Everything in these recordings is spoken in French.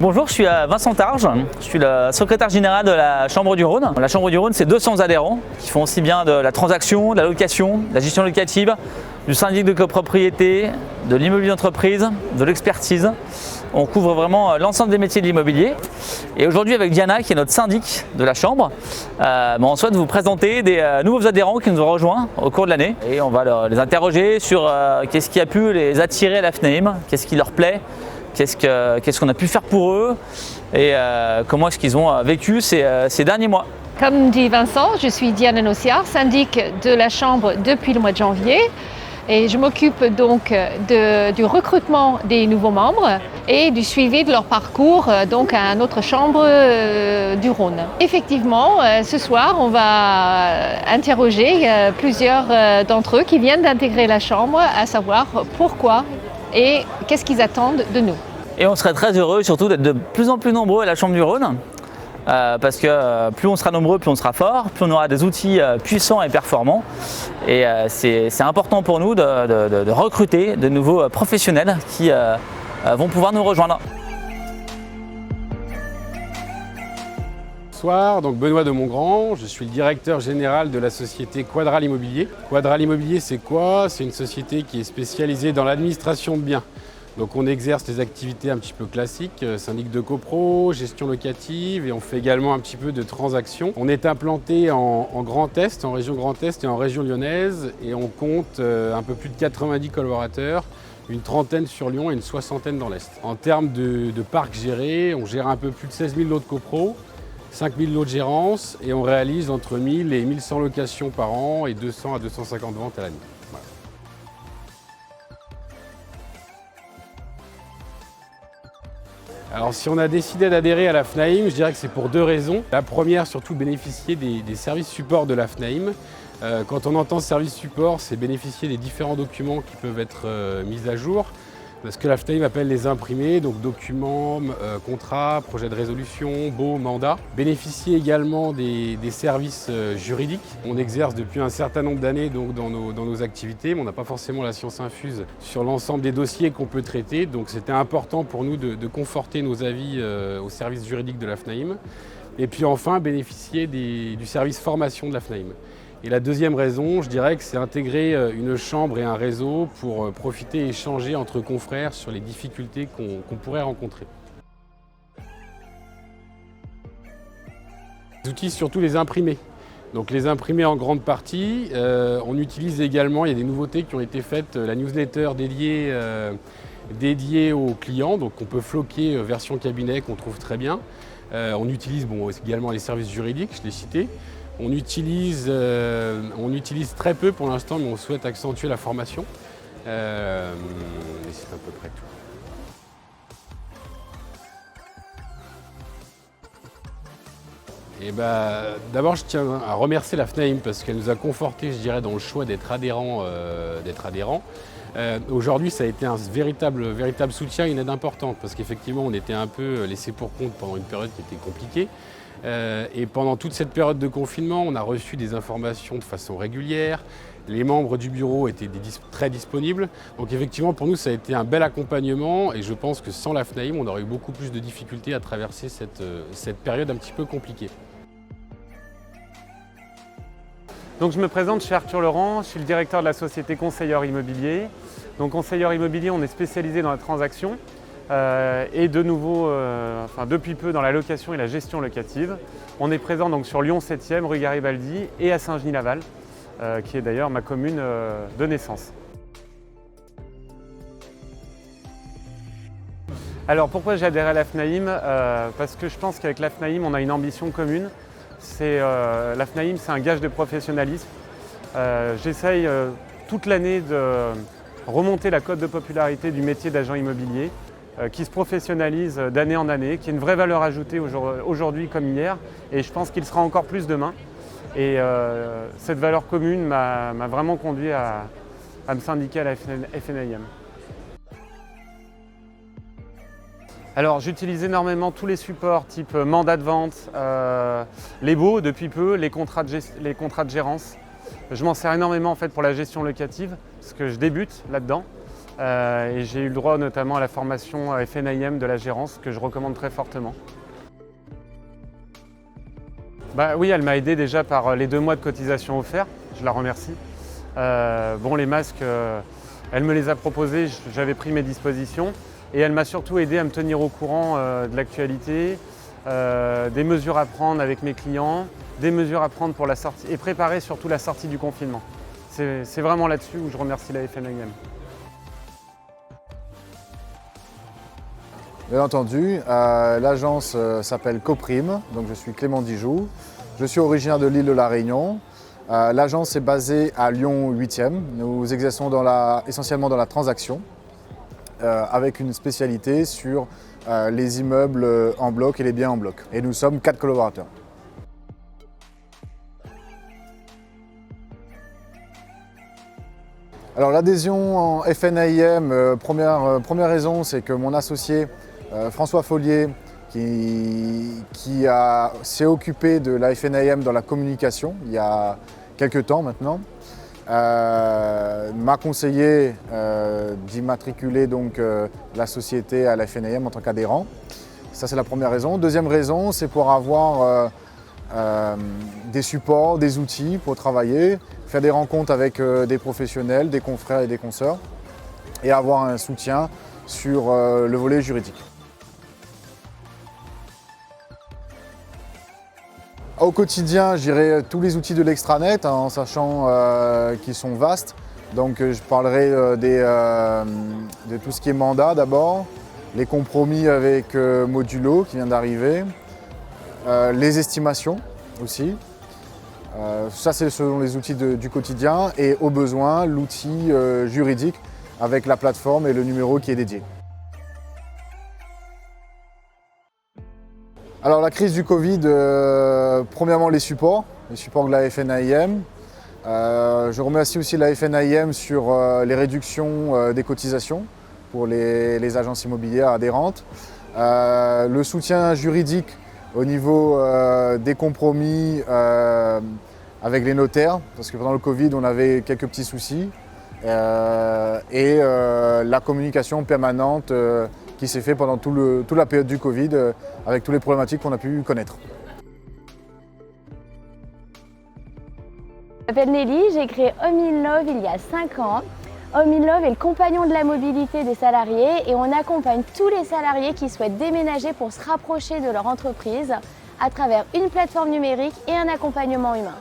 Bonjour, je suis Vincent Targe, je suis le secrétaire général de la Chambre du Rhône. La Chambre du Rhône, c'est 200 adhérents qui font aussi bien de la transaction, de la location, de la gestion locative, du syndic de copropriété, de l'immobilier d'entreprise, de l'expertise. On couvre vraiment l'ensemble des métiers de l'immobilier. Et aujourd'hui, avec Diana, qui est notre syndic de la Chambre, on souhaite vous présenter des nouveaux adhérents qui nous ont rejoints au cours de l'année. Et on va les interroger sur qu'est-ce qui a pu les attirer à la FNAIM, qu'est-ce qui leur plaît, qu'est-ce qu'on a pu faire pour eux et comment est-ce qu'ils ont vécu ces derniers mois. Comme dit Vincent, je suis Diana Nossiard, syndic de la Chambre depuis le mois de janvier. Et je m'occupe donc du recrutement des nouveaux membres et du suivi de leur parcours donc à notre chambre du Rhône. Effectivement, ce soir, on va interroger plusieurs d'entre eux qui viennent d'intégrer la chambre, à savoir pourquoi et qu'est-ce qu'ils attendent de nous. Et on serait très heureux surtout d'être de plus en plus nombreux à la Chambre du Rhône. Parce que plus on sera nombreux, plus on sera fort, plus on aura des outils puissants et performants. Et c'est important pour nous de recruter de nouveaux professionnels qui vont pouvoir nous rejoindre. Bonsoir, donc Benoît de Montgrand, je suis le directeur général de la société Quadral Immobilier. Quadral Immobilier, c'est quoi? C'est une société qui est spécialisée dans l'administration de biens. Donc on exerce des activités un petit peu classiques, syndic de copro, gestion locative et on fait également un petit peu de transactions. On est implanté en Grand Est, en région Grand Est et en région lyonnaise et on compte un peu plus de 90 collaborateurs, une trentaine sur Lyon et une soixantaine dans l'Est. En termes de parc géré, on gère un peu plus de 16 000 lots de copro, 5 000 lots de gérance et on réalise entre 1000 et 1100 locations par an et 200 à 250 ventes à l'année. Alors si on a décidé d'adhérer à la FNAIM, je dirais que c'est pour deux raisons. La première, surtout bénéficier des services support de la FNAIM. Quand on entend service support, c'est bénéficier des différents documents qui peuvent être mis à jour. Ce que la FNAIM appelle les imprimés, donc documents, contrats, projets de résolution, baux, mandats. Bénéficier également des services juridiques. On exerce depuis un certain nombre d'années dans nos activités, mais on n'a pas forcément la science infuse sur l'ensemble des dossiers qu'on peut traiter. Donc c'était important pour nous de conforter nos avis au service juridique de la FNAIM. Et puis enfin, bénéficier du service formation de la FNAIM. Et la deuxième raison, je dirais que c'est intégrer une chambre et un réseau pour profiter et échanger entre confrères sur les difficultés qu'on pourrait rencontrer. Les outils, surtout les imprimés. Donc les imprimés en grande partie. On utilise également, il y a des nouveautés qui ont été faites, la newsletter dédiée aux clients. Donc on peut floquer version cabinet qu'on trouve très bien. On utilise également les services juridiques, je l'ai cité. On utilise très peu pour l'instant, mais on souhaite accentuer la formation. Et c'est à peu près tout. D'abord, je tiens à remercier la FNAIM parce qu'elle nous a confortés, je dirais, dans le choix d'être adhérent. Aujourd'hui, ça a été un véritable soutien et une aide importante parce qu'effectivement, on était un peu laissé pour compte pendant une période qui était compliquée. Et pendant toute cette période de confinement, on a reçu des informations de façon régulière. Les membres du bureau étaient très disponibles. Donc effectivement, pour nous, ça a été un bel accompagnement et je pense que sans la FNAIM, on aurait eu beaucoup plus de difficultés à traverser cette période un petit peu compliquée. Donc je me présente, je suis Arthur Laurent, je suis le directeur de la société Conseilleur Immobilier. Donc Conseilleur Immobilier, on est spécialisé dans la transaction. Et de nouveau, depuis peu dans la location et la gestion locative. On est présent donc sur Lyon 7e, rue Garibaldi et à Saint-Genis-Laval, qui est d'ailleurs ma commune de naissance. Alors pourquoi j'ai adhéré à la FNAIM? Parce que je pense qu'avec la FNAIM, on a une ambition commune. La FNAIM, c'est un gage de professionnalisme. J'essaye toute l'année de remonter la cote de popularité du métier d'agent immobilier, qui se professionnalise d'année en année, qui a une vraie valeur ajoutée aujourd'hui comme hier, et je pense qu'il sera encore plus demain. Et cette valeur commune m'a vraiment conduit à me syndiquer à la FNAIM. Alors j'utilise énormément tous les supports type mandat de vente, les baux depuis peu, les contrats de gérance. Je m'en sers énormément en fait pour la gestion locative, parce que je débute là-dedans. Et j'ai eu le droit notamment à la formation FNIM de la gérance que je recommande très fortement. Oui, elle m'a aidé déjà par les 2 mois de cotisation offerts, je la remercie. Les masques, elle me les a proposés, j'avais pris mes dispositions et elle m'a surtout aidé à me tenir au courant de l'actualité, des mesures à prendre avec mes clients, des mesures à prendre pour la sortie et préparer surtout la sortie du confinement. C'est vraiment là-dessus où je remercie la FNIM. Bien entendu, l'agence s'appelle Coprime, donc je suis Clément Dijoux. Je suis originaire de l'île de la Réunion. L'agence est basée à Lyon 8e. Nous exerçons essentiellement dans la transaction, avec une spécialité sur les immeubles en bloc et les biens en bloc. Et nous sommes 4 collaborateurs. Alors l'adhésion en FNIM, première raison, c'est que mon associé François Follier, qui s'est occupé de la FNIM dans la communication il y a quelques temps maintenant, m'a conseillé d'immatriculer donc la société à la FNIM en tant qu'adhérent. Ça c'est la première raison. Deuxième raison, c'est pour avoir des supports, des outils pour travailler, faire des rencontres avec des professionnels, des confrères et des consoeurs et avoir un soutien sur le volet juridique. Au quotidien, je dirais tous les outils de l'extranet, en sachant qu'ils sont vastes. Donc je parlerai de tout ce qui est mandat d'abord, les compromis avec Modulo qui vient d'arriver, les estimations aussi. Ça c'est selon les outils du quotidien et au besoin l'outil juridique avec la plateforme et le numéro qui est dédié. Alors la crise du Covid, premièrement les supports de la FNIM. Je remercie aussi la FNIM sur les réductions des cotisations pour les agences immobilières adhérentes. Le soutien juridique au niveau des compromis avec les notaires, parce que pendant le Covid on avait quelques petits soucis. Et la communication permanente qui s'est fait pendant toute la période du Covid avec toutes les problématiques qu'on a pu connaître. Je m'appelle Nelly, j'ai créé Home in Love il y a 5 ans. Home in Love est le compagnon de la mobilité des salariés et on accompagne tous les salariés qui souhaitent déménager pour se rapprocher de leur entreprise à travers une plateforme numérique et un accompagnement humain.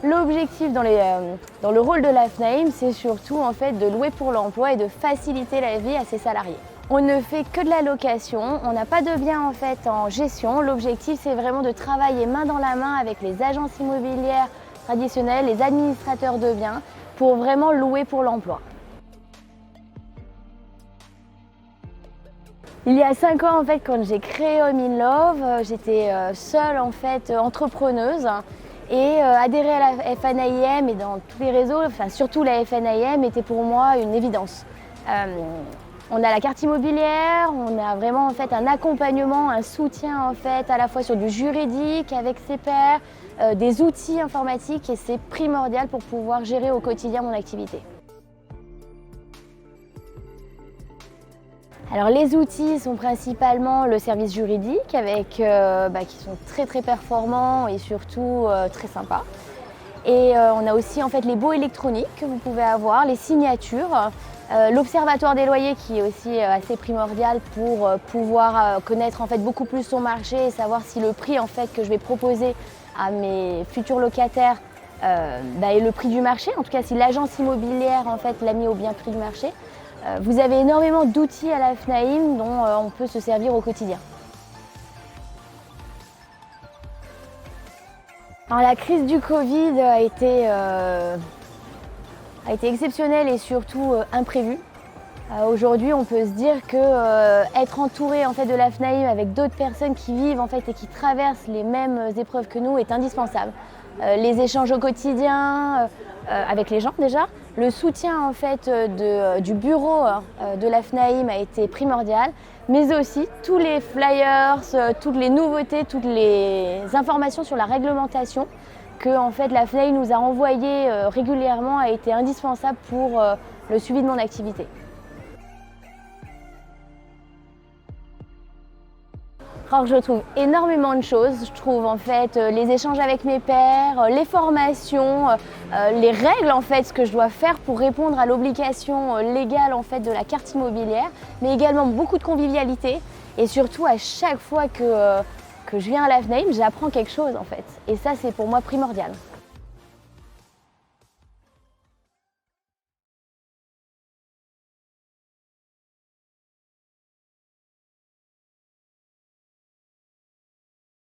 L'objectif dans le rôle de la FNIM, c'est surtout en fait de louer pour l'emploi et de faciliter la vie à ses salariés. On ne fait que de la location, on n'a pas de bien en fait en gestion. L'objectif c'est vraiment de travailler main dans la main avec les agences immobilières traditionnelles, les administrateurs de biens, pour vraiment louer pour l'emploi. Il y a 5 ans en fait, quand j'ai créé Home in Love, j'étais seule en fait entrepreneuse. Et adhérer à la FNIM et dans tous les réseaux, enfin surtout la FNIM, était pour moi une évidence. On a la carte immobilière, on a vraiment en fait un accompagnement, un soutien en fait à la fois sur du juridique avec ses pairs, des outils informatiques et c'est primordial pour pouvoir gérer au quotidien mon activité. Alors les outils sont principalement le service juridique avec, qui sont très performants et surtout très sympas. Et on a aussi en fait les baux électroniques que vous pouvez avoir, les signatures, l'observatoire des loyers qui est aussi assez primordial pour pouvoir connaître en fait beaucoup plus son marché et savoir si le prix en fait que je vais proposer à mes futurs locataires est le prix du marché. En tout cas si l'agence immobilière en fait l'a mis au bien prix du marché. Vous avez énormément d'outils à la FNIM dont on peut se servir au quotidien. Alors, la crise du Covid a été exceptionnelle et surtout imprévue. Aujourd'hui, on peut se dire que être entouré en fait, de la FNIM avec d'autres personnes qui vivent en fait, et qui traversent les mêmes épreuves que nous est indispensable. Les échanges au quotidien avec les gens déjà. Le soutien en fait, du bureau de la FNIM a été primordial, mais aussi tous les flyers, toutes les nouveautés, toutes les informations sur la réglementation que en fait, la FNIM nous a envoyées régulièrement a été indispensable pour le suivi de mon activité. Alors je trouve énormément de choses. Je trouve en fait les échanges avec mes pairs, les formations, les règles en fait, ce que je dois faire pour répondre à l'obligation légale en fait de la carte immobilière, mais également beaucoup de convivialité et surtout à chaque fois que je viens à la FNAIM, j'apprends quelque chose en fait. Et ça c'est pour moi primordial.